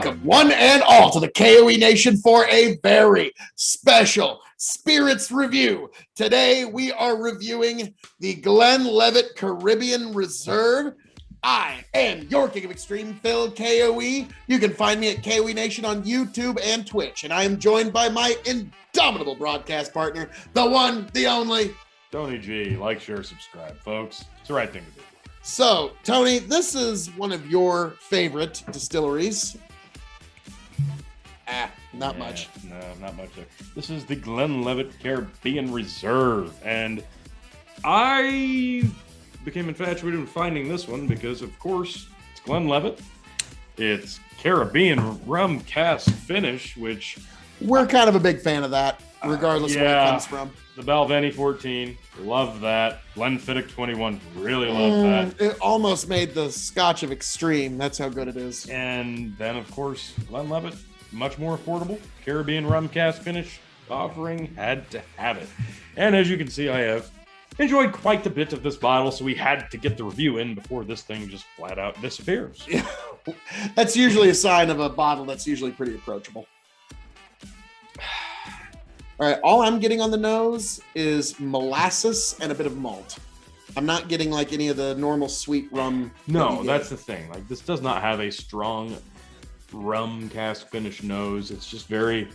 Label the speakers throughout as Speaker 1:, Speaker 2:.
Speaker 1: Welcome, one and all, to the K.O.E. Nation for a very special Spirits review. Today, we are reviewing the Glenlivet Caribbean Reserve. I am your King of Extreme, Phil K.O.E. You can find me at K.O.E. Nation on YouTube and Twitch, and I am joined by my indomitable broadcast partner, the one, the only,
Speaker 2: Tony G. Like, share, subscribe, folks. It's the right thing to do.
Speaker 1: So, Tony, this is one of your favorite distilleries. Not much.
Speaker 2: No, not much. This is the Glenlivet Caribbean Reserve, and I became infatuated with finding this one because, of course, it's Glenlivet. It's Caribbean rum cask finish, which
Speaker 1: we're kind of a big fan of that, regardless of where it comes from.
Speaker 2: The Balvenie 14, love that. Glenfiddich 21, really love that.
Speaker 1: It almost made the Scotch of Extreme. That's how good it is.
Speaker 2: And then, of course, Glenlivet, much more affordable. Caribbean rum cask finish offering, had to have it. And as you can see, I have enjoyed quite a bit of this bottle, so we had to get the review in before this thing just flat out disappears.
Speaker 1: That's usually a sign of a bottle that's usually pretty approachable. All right, all I'm getting on the nose is molasses and a bit of malt. I'm not getting like any of the normal sweet rum.
Speaker 2: No, that's the thing. Like, this does not have a strong rum cask finish nose. It's just very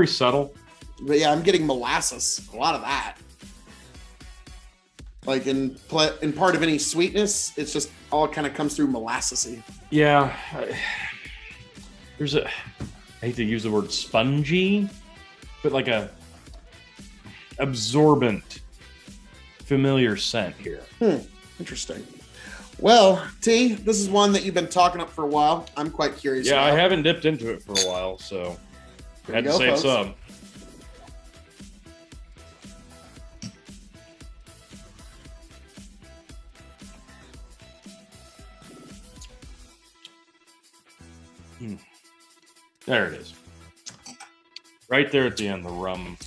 Speaker 2: subtle.
Speaker 1: But yeah, I'm getting molasses, a lot of that. Like in part of any sweetness, it's just all kind of comes through molassesy.
Speaker 2: Yeah, I hate to use the word spongy, but like a absorbent, familiar scent here.
Speaker 1: Interesting. Well, T, this is one that you've been talking up for a while. I'm quite curious.
Speaker 2: Yeah, I haven't dipped into it for a while, so I had to save some. There it is. Right there at the end, the rum.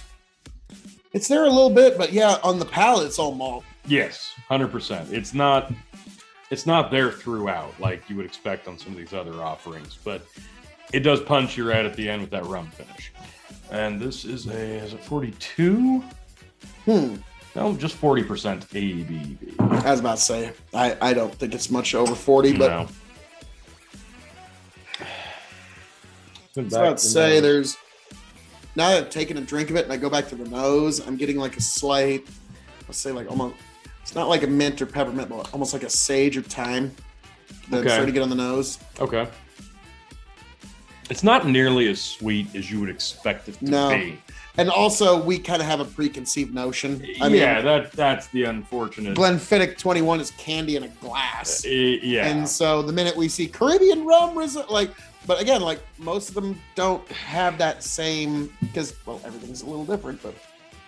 Speaker 1: It's there a little bit, but yeah, on the palate, it's all malt.
Speaker 2: Yes, 100%. It's not there throughout like you would expect on some of these other offerings, but it does punch you right at the end with that rum finish. And this is it 42? No, just 40% ABV.
Speaker 1: I was about to say, I don't think it's much over 40, but
Speaker 2: no.
Speaker 1: I was about to say, now that I've taken a drink of it and I go back to the nose, I'm getting like a slight, let's say like almost, it's not like a mint or peppermint, but almost like a sage or thyme that's starting to get on the nose.
Speaker 2: Okay. It's not nearly as sweet as you would expect it to be.
Speaker 1: And also, we kind of have a preconceived notion. I
Speaker 2: mean, that's the unfortunate.
Speaker 1: Glenfiddich 21 is candy in a glass.
Speaker 2: Yeah.
Speaker 1: And so the minute we see Caribbean rum, but again, like most of them don't have that same, because, well, everything's a little different, but.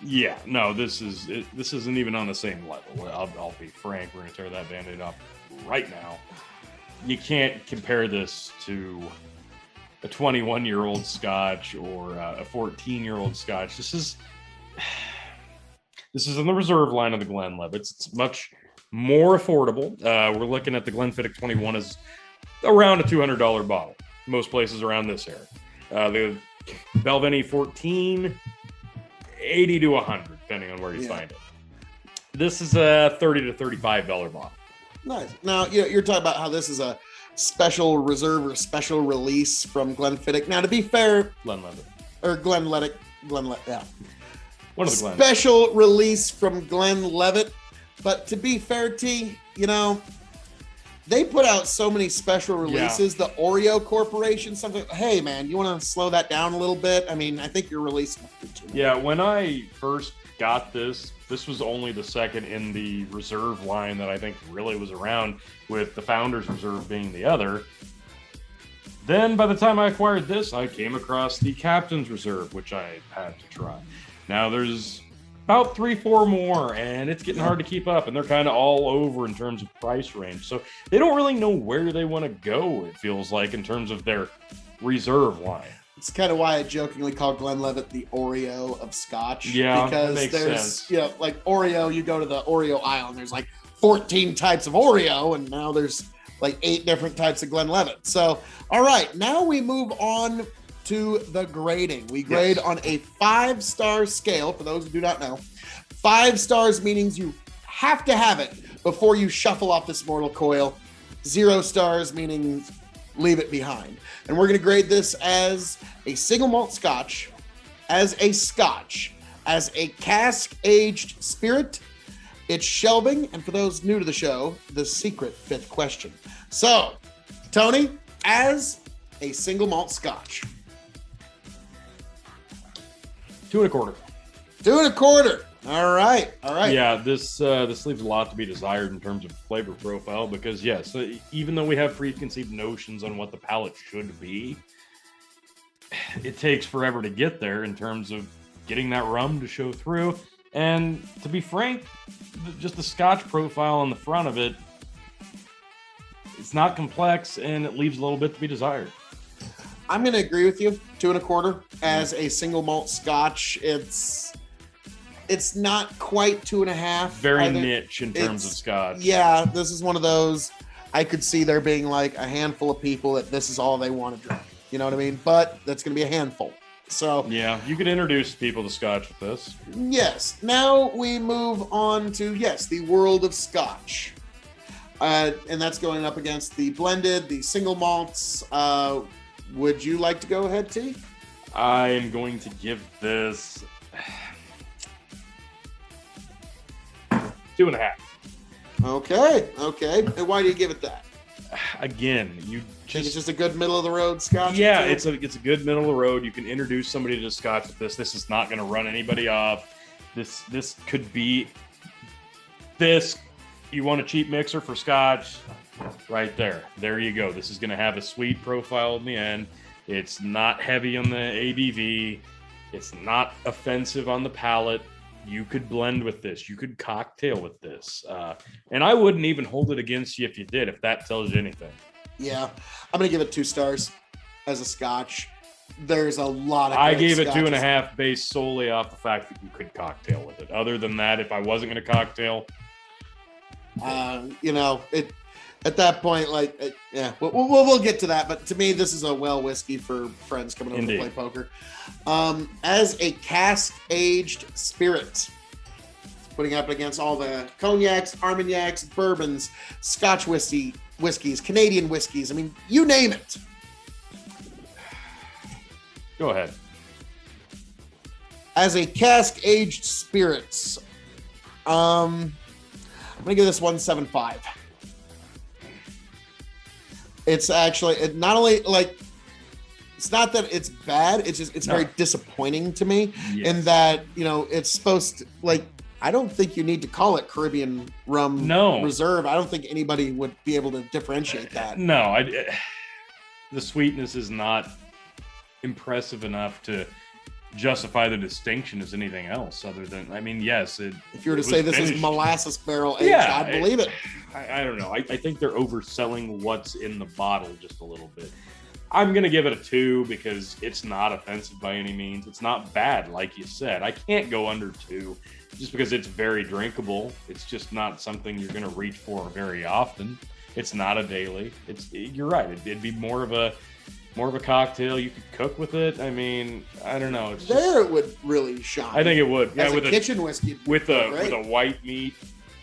Speaker 2: Yeah, no, this isn't even on the same level. I'll be frank. We're going to tear that Band-Aid off right now. You can't compare this to a 21-year-old Scotch or a 14-year-old Scotch. This is in the reserve line of the Glenlivets. It's much more affordable. We're looking at the Glenfiddich 21 as around a $200 bottle. Most places around this area. The Balvenie 14, 80 to 100, depending on where you find it. This is a $30 to $35 bottle.
Speaker 1: Nice. Now, you're talking about how this is a special reserve or special release from Glenfiddich. Now, to be fair,
Speaker 2: Glenlivet.
Speaker 1: Yeah.
Speaker 2: One of the Glens.
Speaker 1: Special release from Glenlivet. But to be fair, T, they put out so many special releases. The Oreo Corporation, something. Hey, man, you want to slow that down a little bit? I mean, I think you're releasing it.
Speaker 2: Yeah, when I first got this was only the second in the reserve line that I think really was around, with the Founders Reserve being the other. Then by the time I acquired this, I came across the Captain's Reserve, which I had to try. Now there's about 3-4 more, and it's getting hard to keep up, and they're kind of all over in terms of price range. So they don't really know where they want to go, it feels like, in terms of their reserve line.
Speaker 1: It's kind of why I jokingly call Glenlivet the Oreo of Scotch.
Speaker 2: Yeah,
Speaker 1: because
Speaker 2: that makes sense.
Speaker 1: Like Oreo, you go to the Oreo aisle and there's like 14 types of Oreo, and now there's like 8 different types of Glenlivet. So, all right, now we move on to the grading. We grade on a 5-star scale. For those who do not know, 5 stars means you have to have it before you shuffle off this mortal coil. 0 stars meaning leave it behind. And we're going to grade this as a single malt Scotch, as a Scotch, as a cask aged spirit, its shelving, and for those new to the show, the secret 5th question. So, Tony, as a single malt Scotch.
Speaker 2: 2 1/4.
Speaker 1: 2 1/4. All right.
Speaker 2: Yeah, this leaves a lot to be desired in terms of flavor profile because yes, even though we have preconceived notions on what the palate should be, it takes forever to get there in terms of getting that rum to show through. And to be frank, just the Scotch profile on the front of it, it's not complex and it leaves a little bit to be desired.
Speaker 1: I'm going to agree with you. 2 1/4 as a single malt Scotch. It's not quite 2.5.
Speaker 2: Very niche in terms of Scotch.
Speaker 1: Yeah, this is one of those. I could see there being like a handful of people that this is all they want to drink. You know what I mean? But that's going to be a handful. So
Speaker 2: yeah, you could introduce people to Scotch with this.
Speaker 1: Yes. Now we move on to the world of Scotch, and that's going up against the blended, the single malts. Would you like to go ahead, T?
Speaker 2: I am going to give this 2.5.
Speaker 1: Okay. And why do you give it that?
Speaker 2: Again, you
Speaker 1: think it's just a good middle of the road Scotch?
Speaker 2: Yeah, it's a good middle of the road. You can introduce somebody to Scotch with this. This is not going to run anybody off. This could be this. You want a cheap mixer for Scotch? Right there. There you go. This is going to have a sweet profile in the end. It's not heavy on the ABV. It's not offensive on the palate. You could blend with this. You could cocktail with this. And I wouldn't even hold it against you if you did, if that tells you anything.
Speaker 1: Yeah. I'm going to give it 2 stars as a Scotch. There's a lot of
Speaker 2: I gave it 2.5 based solely off the fact that you could cocktail with it. Other than that, if I wasn't going to cocktail,
Speaker 1: at that point, we'll get to that. But to me, this is a whiskey for friends coming over to play poker. As a cask-aged spirit, putting up against all the cognacs, armagnacs, bourbons, Scotch whiskeys, Canadian whiskeys. I mean, you name it.
Speaker 2: Go ahead.
Speaker 1: As a cask-aged spirits, I'm gonna give this 1.75. It's actually not only it's not that it's bad, it's just very disappointing to me in that it's supposed to I don't think you need to call it Caribbean rum reserve. I don't think anybody would be able to differentiate that.
Speaker 2: No, the sweetness is not impressive enough to justify the distinction as anything else other than, yes.
Speaker 1: If you were to say this is molasses barrel aged, I'd believe it.
Speaker 2: I don't know. I think they're overselling what's in the bottle just a little bit. I'm going to give it a 2 because it's not offensive by any means. It's not bad, like you said. I can't go under 2 just because it's very drinkable. It's just not something you're going to reach for very often. It's not a daily. You're right. It'd be more of a cocktail. You could cook with it. I mean, I don't know.
Speaker 1: It would really shine.
Speaker 2: I think it would.
Speaker 1: As a kitchen whiskey
Speaker 2: with a white meat.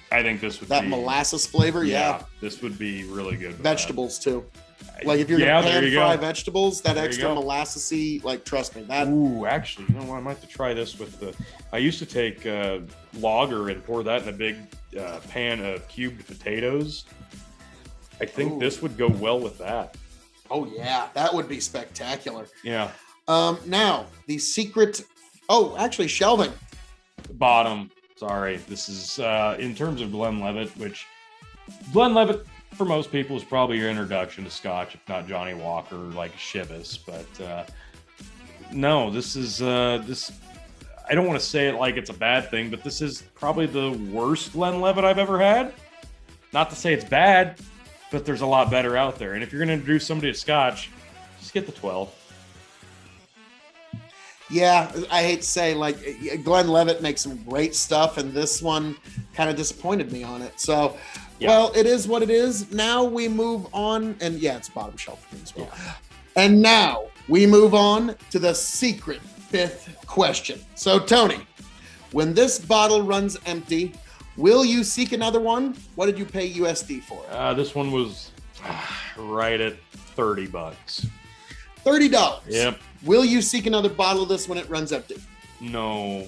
Speaker 2: I think this would
Speaker 1: be molasses flavor. Yeah,
Speaker 2: this would be really good.
Speaker 1: Vegetables too. If you're gonna pan fry vegetables, that extra molassesy, trust me.
Speaker 2: Ooh, actually, I might have to try this with the. I used to take lager and pour that in a big pan of cubed potatoes. I think this would go well with that.
Speaker 1: Oh yeah, that would be spectacular.
Speaker 2: Yeah.
Speaker 1: Now the secret. Oh, actually, shelving.
Speaker 2: Bottom. Sorry, this is in terms of Glenlivet, which Glenlivet for most people is probably your introduction to Scotch, if not Johnny Walker, like Chivas. But no, this is this. I don't want to say it like it's a bad thing, but this is probably the worst Glenlivet I've ever had. Not to say it's bad, but there's a lot better out there. And if you're going to introduce somebody to Scotch, just get the 12.
Speaker 1: Yeah, I hate to say, like, Glenlivet makes some great stuff, and this one kind of disappointed me on it. So,
Speaker 2: Yeah.
Speaker 1: well, it is what it is. Now we move on, and yeah, it's bottom shelf for me as well. And now we move on to the secret fifth question. So, Tony, when this bottle runs empty, will you seek another one? What did you pay USD for?
Speaker 2: This one was right at $30.
Speaker 1: $30.
Speaker 2: Yep.
Speaker 1: Will you seek another bottle of this when it runs empty?
Speaker 2: No,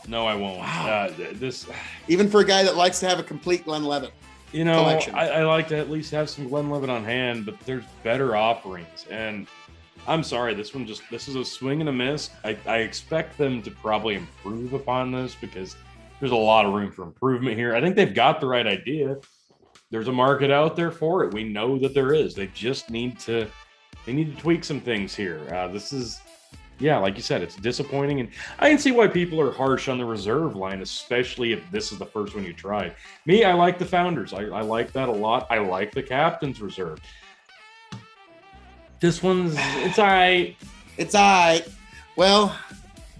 Speaker 2: I won't.
Speaker 1: Wow.
Speaker 2: This,
Speaker 1: even for a guy that likes to have a complete Glenlivet.
Speaker 2: you know,
Speaker 1: collection.
Speaker 2: I like to at least have some Glenlivet on hand, but there's better offerings. And I'm sorry, this is a swing and a miss. I expect them to probably improve upon this because there's a lot of room for improvement here. I think they've got the right idea. There's a market out there for it. We know that there is. They just need to tweak some things here. This is, yeah, like you said, it's disappointing. And I can see why people are harsh on the reserve line, especially if this is the first one you try. Me, I like the Founders. I like that a lot. I like the Captain's Reserve. This one's, it's all right.
Speaker 1: It's all right. Well,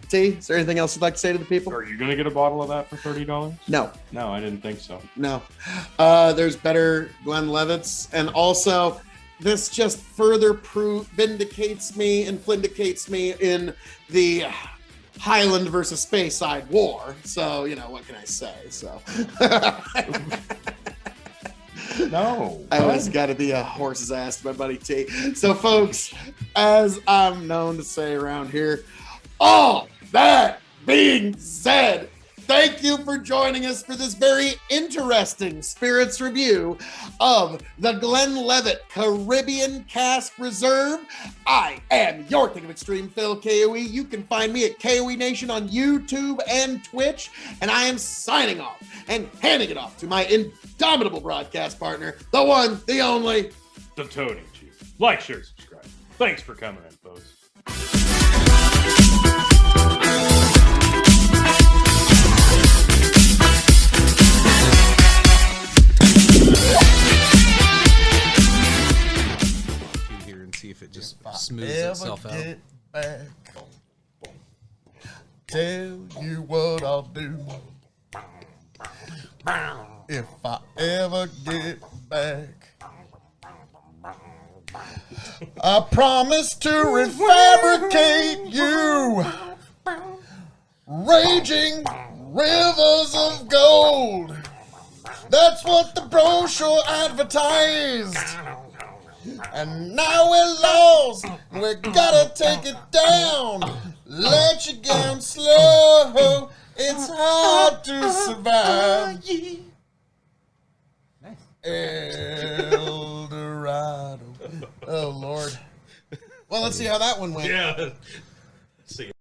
Speaker 1: T, is there anything else you'd like to say to the people?
Speaker 2: Are you going to get a bottle of that for $30?
Speaker 1: No.
Speaker 2: No, I didn't think so.
Speaker 1: No. There's better Glenlivets. And also, this just further vindicates me and vindicates me in the Highland versus Speyside war. So, you know, what can I say? So,
Speaker 2: No.
Speaker 1: I always got to be a horse's ass to my buddy T. So, folks, as I'm known to say around here, all that being said, thank you for joining us for this very interesting spirits review of the Glenlivet Caribbean Cask Reserve. I am your King of Extreme, Phil K.O.E. You can find me at K.O.E Nation on YouTube and Twitch. And I am signing off and handing it off to my indomitable broadcast partner, the one, the only,
Speaker 2: The Tony Chief. Like, share, subscribe. Thanks for coming in, folks.
Speaker 3: Here and see if it just smooths itself out.
Speaker 1: Get back, tell you what I'll do. If I ever get back, I promise to refabricate you, raging rivers of gold. That's what the brochure advertised. And now we're lost, we gotta take it down. Let you down slow, it's hard to survive. El Dorado. Oh, Lord. Well, let's see how that one went.
Speaker 2: Yeah. See ya.